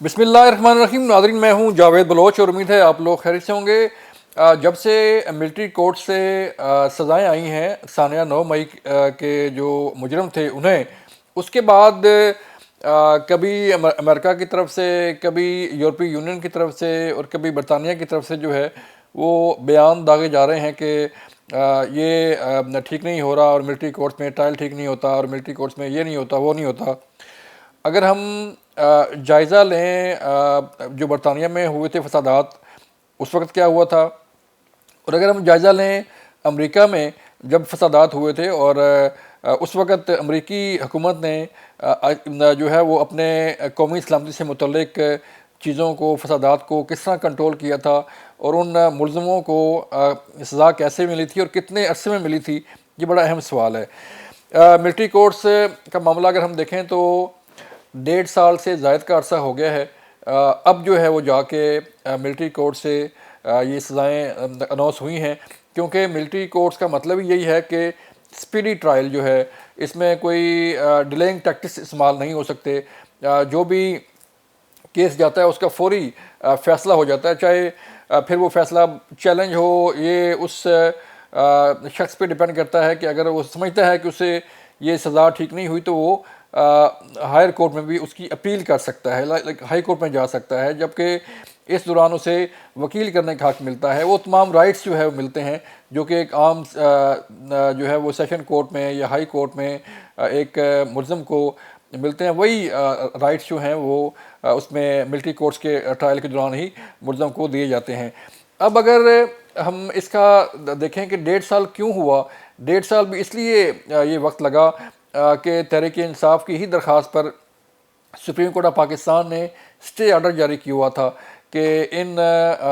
بسم اللہ الرحمن الرحیم. ناظرین، میں ہوں جاوید بلوچ اور امید ہے آپ لوگ خیریت سے ہوں گے. جب سے ملٹری کورٹ سے سزائیں آئی ہیں ثانیہ 9 مئی کے جو مجرم تھے انہیں، اس کے بعد کبھی امریکہ کی طرف سے، کبھی یورپی یونین کی طرف سے اور کبھی برطانیہ کی طرف سے جو ہے وہ بیان داغے جا رہے ہیں کہ یہ ٹھیک نہیں ہو رہا اور ملٹری کورٹس میں ٹرائل ٹھیک نہیں ہوتا اور ملٹری کورٹس میں یہ نہیں ہوتا وہ نہیں ہوتا. اگر ہم جائزہ لیں جو برطانیہ میں ہوئے تھے فسادات، اس وقت کیا ہوا تھا، اور اگر ہم جائزہ لیں امریکہ میں جب فسادات ہوئے تھے، اور اس وقت امریکی حکومت نے جو ہے وہ اپنے قومی سلامتی سے متعلق چیزوں کو، فسادات کو کس طرح کنٹرول کیا تھا اور ان ملزموں کو سزا کیسے ملی تھی اور کتنے عرصے میں ملی تھی، یہ بڑا اہم سوال ہے. ملٹری کورٹس کا معاملہ اگر ہم دیکھیں تو 1.5 سال سے زائد کا عرصہ ہو گیا ہے. اب جو ہے وہ جا کے ملٹری کورٹ سے یہ سزائیں اناؤنس ہوئی ہیں، کیونکہ ملٹری کورٹس کا مطلب ہی یہی ہے کہ سپیڈی ٹرائل جو ہے، اس میں کوئی ڈیلینگ ٹیکٹکس استعمال نہیں ہو سکتے. جو بھی کیس جاتا ہے اس کا فوری فیصلہ ہو جاتا ہے، چاہے پھر وہ فیصلہ چیلنج ہو. یہ اس شخص پہ ڈیپینڈ کرتا ہے کہ اگر وہ سمجھتا ہے کہ اسے یہ سزا ٹھیک نہیں ہوئی تو وہ ہائر کورٹ میں بھی اس کی اپیل کر سکتا ہے، ہائی کورٹ میں جا سکتا ہے، جبکہ اس دوران اسے وکیل کرنے کا حق ملتا ہے. وہ تمام رائٹس جو ہے وہ ملتے ہیں جو کہ ایک عام جو ہے وہ سیشن کورٹ میں یا ہائی کورٹ میں ایک ملزم کو ملتے ہیں. وہی رائٹس جو ہیں وہ اس میں ملٹری کورٹس کے ٹرائل کے دوران ہی ملزم کو دیے جاتے ہیں. اب اگر ہم اس کا دیکھیں کہ 1.5 سال کیوں ہوا، 1.5 سال بھی اس لیے یہ وقت لگا کہ تحریک انصاف کی ہی درخواست پر سپریم کورٹ آف پاکستان نے اسٹے آرڈر جاری کیا ہوا تھا کہ ان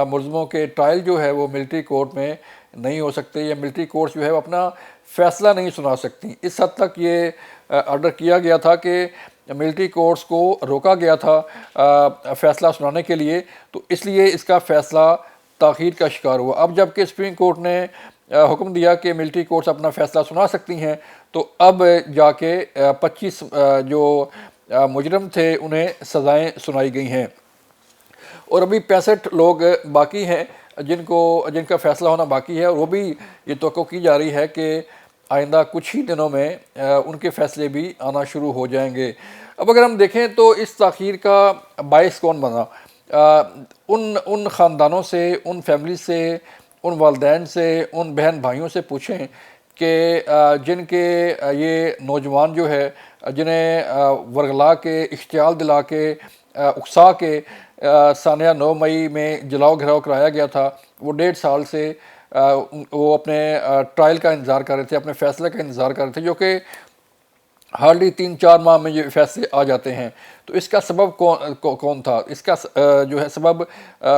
ملزموں کے ٹرائل جو ہے وہ ملٹری کورٹ میں نہیں ہو سکتے، یا ملٹری کورٹس جو ہے وہ اپنا فیصلہ نہیں سنا سکتی. اس حد تک یہ آرڈر کیا گیا تھا کہ ملٹری کورٹس کو روکا گیا تھا فیصلہ سنانے کے لیے، تو اس لیے اس کا فیصلہ تاخیر کا شکار ہوا. اب جب کہ سپریم کورٹ نے حکم دیا کہ ملٹری کورٹس اپنا فیصلہ سنا سکتی ہیں، تو اب جا کے 25 جو مجرم تھے انہیں سزائیں سنائی گئی ہیں، اور ابھی 65 لوگ باقی ہیں جن کا فیصلہ ہونا باقی ہے، اور وہ بھی یہ توقع کی جا رہی ہے کہ آئندہ کچھ ہی دنوں میں ان کے فیصلے بھی آنا شروع ہو جائیں گے. اب اگر ہم دیکھیں تو اس تاخیر کا باعث کون بنا؟ ان خاندانوں سے، ان فیملی سے، ان والدین سے، ان بہن بھائیوں سے پوچھیں کہ جن کے یہ نوجوان جو ہے، جنہیں ورغلا کے، اشتعال دلا کے، اکسا کے ثانیہ 9 مئی میں جلاؤ گھراؤ کرایا گیا تھا، وہ 1.5 سال سے وہ اپنے ٹرائل کا انتظار کر رہے تھے، اپنے فیصلے کا انتظار کر رہے تھے، جو کہ ہارڈلی 3-4 ماہ میں یہ فیصلے آ جاتے ہیں. تو اس کا سبب کون تھا؟ اس کا جو ہے سبب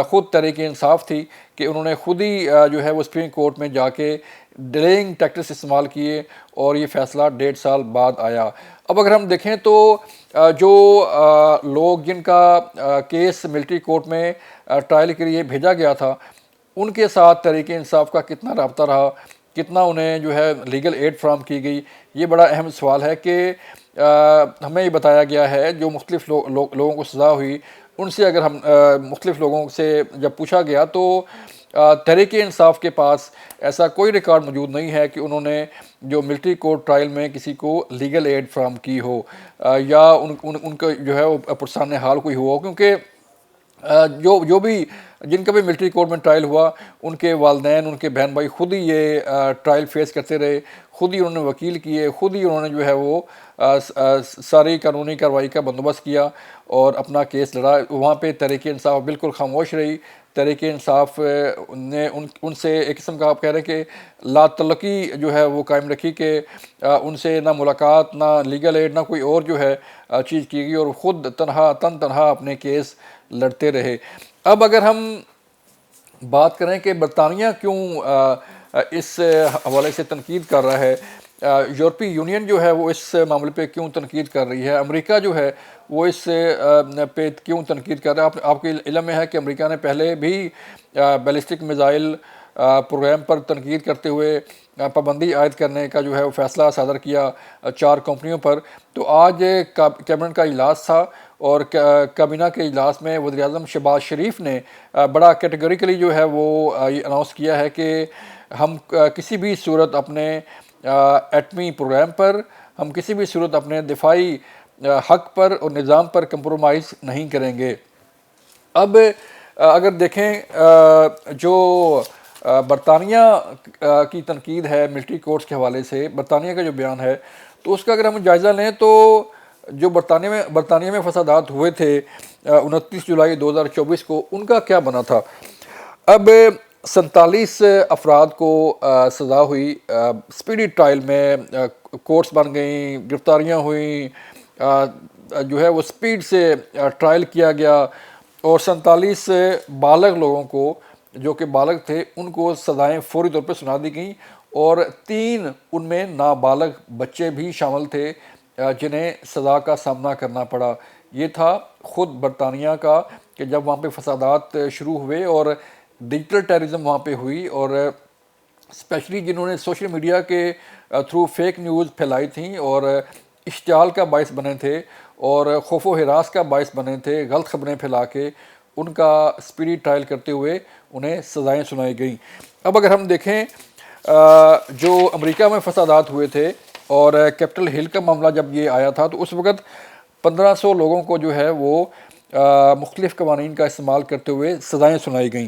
خود تحریک انصاف تھی کہ انہوں نے خود ہی جو ہے وہ سپریم کورٹ میں جا کے ڈیلیئنگ ٹیکٹکس استعمال کیے، اور یہ فیصلہ 1.5 سال بعد آیا. اب اگر ہم دیکھیں تو جو لوگ جن کا کیس ملٹری کورٹ میں ٹرائل کے لیے بھیجا گیا تھا، ان کے ساتھ تحریک انصاف کا کتنا رابطہ رہا، کتنا انہیں جو ہے لیگل ایڈ فراہم کی گئی، یہ بڑا اہم سوال ہے. کہ ہمیں یہ بتایا گیا ہے جو مختلف لوگوں کو سزا ہوئی، ان سے اگر ہم مختلف لوگوں سے جب پوچھا گیا تو تحریک انصاف کے پاس ایسا کوئی ریکارڈ موجود نہیں ہے کہ انہوں نے جو ملٹری کورٹ ٹرائل میں کسی کو لیگل ایڈ فراہم کی ہو، یا ان کا جو ہے وہ پرسان حال کوئی ہوا ہو. کیونکہ جو بھی جن کا بھی ملٹری کورٹ میں ٹرائل ہوا، ان کے والدین، ان کے بہن بھائی خود ہی یہ ٹرائل فیس کرتے رہے، خود ہی انہوں نے وکیل کیے، خود ہی انہوں نے جو ہے وہ ساری قانونی کارروائی کا بندوبست کیا اور اپنا کیس لڑا. وہاں پہ تحریک انصاف بالکل خاموش رہی. تحریک انصاف نے ان سے ایک قسم کا آپ کہہ رہے ہیں کہ لا تعلقی جو ہے وہ قائم رکھی، کہ ان سے نہ ملاقات، نہ لیگل ایڈ، نہ کوئی اور جو ہے چیز کی گئی، اور خود تنہا اپنے کیس لڑتے رہے. اب اگر ہم بات کریں کہ برطانیہ کیوں اس حوالے سے تنقید کر رہا ہے، یورپی یونین جو ہے وہ اس معاملے پہ کیوں تنقید کر رہی ہے، امریکہ جو ہے وہ اس پہ کیوں تنقید کر رہا ہے؟ آپ کے علم میں ہے کہ امریکہ نے پہلے بھی بیلسٹک میزائل پروگرام پر تنقید کرتے ہوئے پابندی عائد کرنے کا جو ہے وہ فیصلہ صادر کیا 4 کمپنیوں پر. تو آج کیبنٹ کا اجلاس تھا، اور کابینہ کے اجلاس میں وزیر اعظم شہباز شریف نے بڑا کیٹیگوریکلی جو ہے وہ یہ اناؤنس کیا ہے کہ ہم کسی بھی صورت اپنے ایٹمی پروگرام پر، ہم کسی بھی صورت اپنے دفاعی حق پر اور نظام پر کمپرومائز نہیں کریں گے۔ اب اگر دیکھیں جو برطانیہ کی تنقید ہے ملٹری کورٹس کے حوالے سے، برطانیہ کا جو بیان ہے، تو اس کا اگر ہم جائزہ لیں تو جو برطانیہ میں فسادات ہوئے تھے 29 جولائی 2024 کو، ان کا کیا بنا تھا؟ اب 47 افراد کو سزا ہوئی، سپیڈی ٹرائل میں کورٹس بن گئیں، گرفتاریاں ہوئیں، جو ہے وہ سپیڈ سے ٹرائل کیا گیا، اور 47 بالغ لوگوں کو جو کہ بالغ تھے ان کو سزائیں فوری طور پہ سنا دی گئیں، اور 3 ان میں نابالغ بچے بھی شامل تھے جنہیں سزا کا سامنا کرنا پڑا۔ یہ تھا خود برطانیہ کا کہ جب وہاں پہ فسادات شروع ہوئے اور ڈیجیٹل ٹیررزم وہاں پہ ہوئی، اور اسپیشلی جنہوں نے سوشل میڈیا کے تھرو فیک نیوز پھیلائی تھیں اور اشتعال کا باعث بنے تھے اور خوف و ہراس کا باعث بنے تھے، غلط خبریں پھیلا کے، ان کا اسپیڈی ٹرائل کرتے ہوئے انہیں سزائیں سنائی گئیں۔ اب اگر ہم دیکھیں جو امریکہ میں فسادات ہوئے تھے اور کیپٹل ہل کا معاملہ جب یہ آیا تھا، تو اس وقت 1500 لوگوں کو جو ہے وہ مختلف قوانین کا استعمال کرتے ہوئے سزائیں سنائی گئیں۔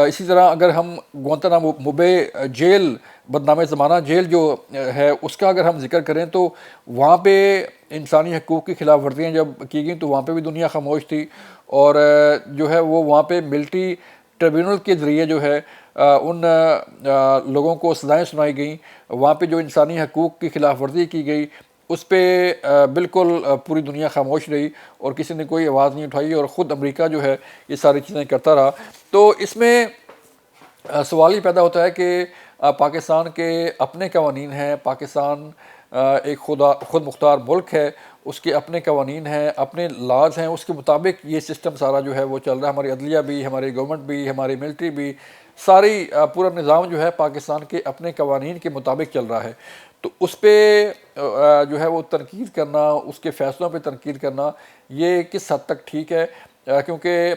اسی طرح اگر ہم گوانتانامو بے جیل، بدنام زمانہ جیل جو ہے، اس کا اگر ہم ذکر کریں تو وہاں پہ انسانی حقوق کی خلاف ورزیاں جب کی گئیں تو وہاں پہ بھی دنیا خاموش تھی، اور جو ہے وہ وہاں پہ ملٹری ٹریبیونل کے ذریعے جو ہے ان لوگوں کو سزائیں سنائی گئیں۔ وہاں پہ جو انسانی حقوق کی خلاف ورزی کی گئی اس پہ بالکل پوری دنیا خاموش رہی اور کسی نے کوئی آواز نہیں اٹھائی، اور خود امریکہ جو ہے یہ ساری چیزیں کرتا رہا۔ تو اس میں سوال یہ پیدا ہوتا ہے کہ پاکستان کے اپنے قوانین ہیں، پاکستان ایک خود مختار ملک ہے، اس کے اپنے قوانین ہیں، اپنے لاز ہیں، اس کے مطابق یہ سسٹم سارا جو ہے وہ چل رہا ہے۔ ہماری عدلیہ بھی، ہماری گورنمنٹ بھی، ہماری ملٹری بھی، ساری پورا نظام جو ہے پاکستان کے اپنے قوانین کے مطابق چل رہا ہے۔ تو اس پہ جو ہے وہ تنقید کرنا، اس کے فیصلوں پہ تنقید کرنا، یہ کس حد تک ٹھیک ہے؟ کیونکہ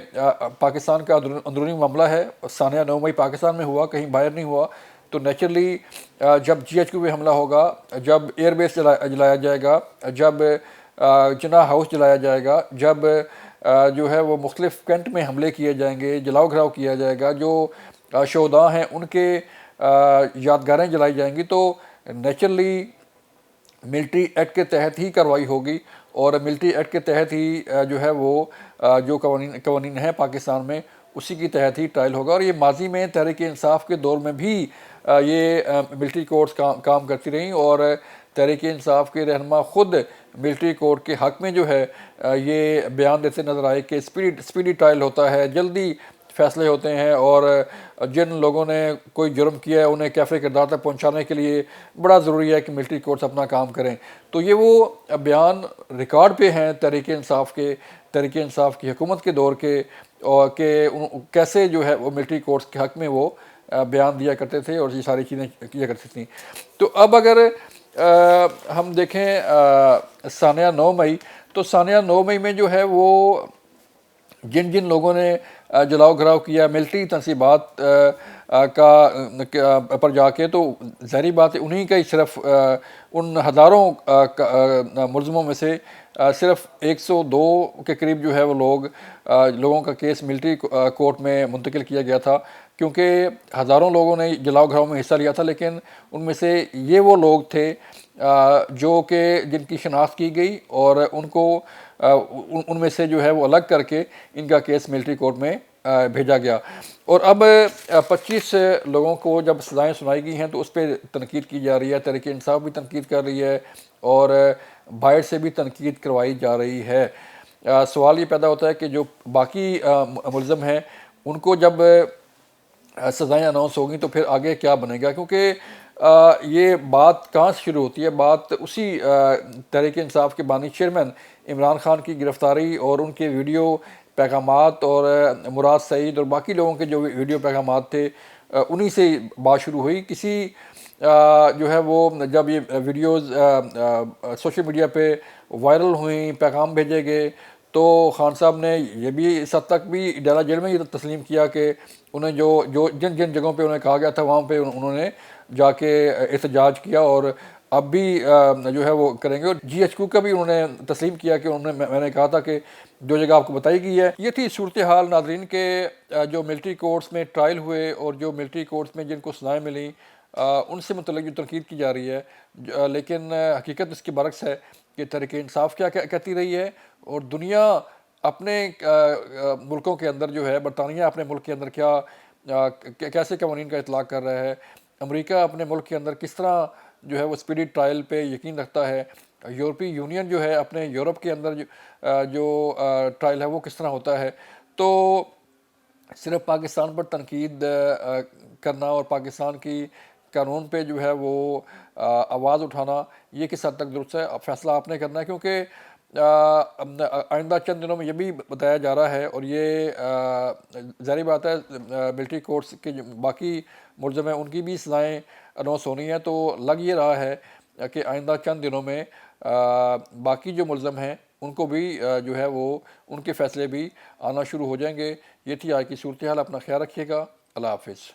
پاکستان کا اندرونی معاملہ ہے، سانحہ 9 مئی پاکستان میں ہوا، کہیں باہر نہیں ہوا، تو نیچرلی جب GHQ پہ حملہ ہوگا، جب ایئر بیس جلایا جائے گا، جب جناح ہاؤس جلایا جائے گا، جب جو ہے وہ مختلف کینٹ میں حملے کیے جائیں گے، جلاؤ گھراؤ کیا جائے گا، جو شہداء ہیں ان کے یادگاریں جلائی جائیں گی، تو نیچرلی ملٹری ایکٹ کے تحت ہی کارروائی ہوگی، اور ملٹری ایکٹ کے تحت ہی جو ہے وہ جو قوانین ہیں پاکستان میں اسی کی تحت ہی ٹرائل ہوگا۔ اور یہ ماضی میں تحریک انصاف کے دور میں بھی یہ ملٹری کورٹس کام کرتی رہیں، اور تحریک انصاف کے رہنما خود ملٹری کورٹ کے حق میں جو ہے یہ بیان دیتے نظر آئے کہ سپیڈی ٹرائل ہوتا ہے، جلدی فیصلے ہوتے ہیں، اور جن لوگوں نے کوئی جرم کیا ہے انہیں کیفے کردار تک پہنچانے کے لیے بڑا ضروری ہے کہ ملٹری کورٹس اپنا کام کریں۔ تو یہ وہ بیان ریکارڈ پہ ہیں تحریک انصاف کی حکومت کے دور کے، اور کہ کیسے جو ہے وہ ملٹری کورٹس کے حق میں وہ بیان دیا کرتے تھے اور یہ ساری چیزیں کیا کرتی تھیں۔ تو اب اگر ہم دیکھیں سانحہ 9 مئی، تو سانحہ 9 مئی میں جو ہے وہ جن لوگوں نے جلاؤ گھراؤ کیا ملٹری تنصیبات پر جا کے، تو ظاہری بات ہے انہی کا ہی صرف ان ہزاروں ملزموں میں سے صرف 102 کے قریب جو ہے وہ لوگوں کا کیس ملٹری کورٹ میں منتقل کیا گیا تھا، کیونکہ ہزاروں لوگوں نے جلاؤ گھراؤ میں حصہ لیا تھا، لیکن ان میں سے یہ وہ لوگ تھے جو کہ جن کی شناخت کی گئی، اور ان میں سے جو ہے وہ الگ کر کے ان کا کیس ملٹری کورٹ میں بھیجا گیا۔ اور اب 25 لوگوں کو جب سزائیں سنائی گئی ہیں تو اس پہ تنقید کی جا رہی ہے، تحریک انصاف بھی تنقید کر رہی ہے، اور باہر سے بھی تنقید کروائی جا رہی ہے۔ سوال یہ پیدا ہوتا ہے کہ جو باقی ملزم ہیں ان کو جب سزائیں اناؤنس ہوگی تو پھر آگے کیا بنے گا؟ کیونکہ یہ بات کہاں سے شروع ہوتی ہے؟ بات اسی تحریک انصاف کے بانی چیئرمین عمران خان کی گرفتاری اور ان کے ویڈیو پیغامات، اور مراد سعید اور باقی لوگوں کے جو ویڈیو پیغامات تھے انہی سے بات شروع ہوئی۔ کسی جو ہے وہ جب یہ ویڈیوز سوشل میڈیا پہ وائرل ہوئیں، پیغام بھیجے گئے، تو خان صاحب نے یہ بھی اس حد تک بھی ڈیرہ جیل میں یہ تسلیم کیا کہ انہیں جن جن جگہوں پہ انہیں کہا گیا تھا وہاں پہ انہوں نے جا کے احتجاج کیا، اور اب بھی جو ہے وہ کریں گے۔ اور جی ایچ کیو کا بھی انہوں نے تسلیم کیا کہ میں نے کہا تھا کہ جو جگہ آپ کو بتائی گئی ہے۔ یہ تھی صورتحال ناظرین کے جو ملٹری کورٹس میں ٹرائل ہوئے اور جو ملٹری کورٹس میں جن کو سزائیں ملیں ان سے متعلق جو تنقید کی جا رہی ہے، لیکن حقیقت اس کے برعکس ہے کہ تحریک انصاف کیا کہتی رہی ہے، اور دنیا اپنے ملکوں کے اندر جو ہے، برطانیہ اپنے ملک کے اندر کیسے قوانین کا اطلاق کر رہا ہے، امریکہ اپنے ملک کے اندر کس طرح جو ہے وہ اسپیڈی ٹرائل پہ یقین رکھتا ہے، یورپی یونین جو ہے اپنے یورپ کے اندر جو ٹرائل ہے وہ کس طرح ہوتا ہے۔ تو صرف پاکستان پر تنقید کرنا اور پاکستان کی قانون پہ جو ہے وہ آواز اٹھانا یہ کس حد تک درست ہے، فیصلہ آپ نے کرنا ہے، کیونکہ آئندہ چند دنوں میں یہ بھی بتایا جا رہا ہے، اور یہ ظاہری بات ہے ملٹری کورٹس کے جو باقی ملزم ہیں ان کی بھی سزائیں اناؤنس ہونی ہیں، تو لگ یہ رہا ہے کہ آئندہ چند دنوں میں باقی جو ملزم ہیں ان کو بھی جو ہے وہ ان کے فیصلے بھی آنا شروع ہو جائیں گے۔ یہ تھی آج کی صورتحال، اپنا خیال رکھیے گا، اللہ حافظ۔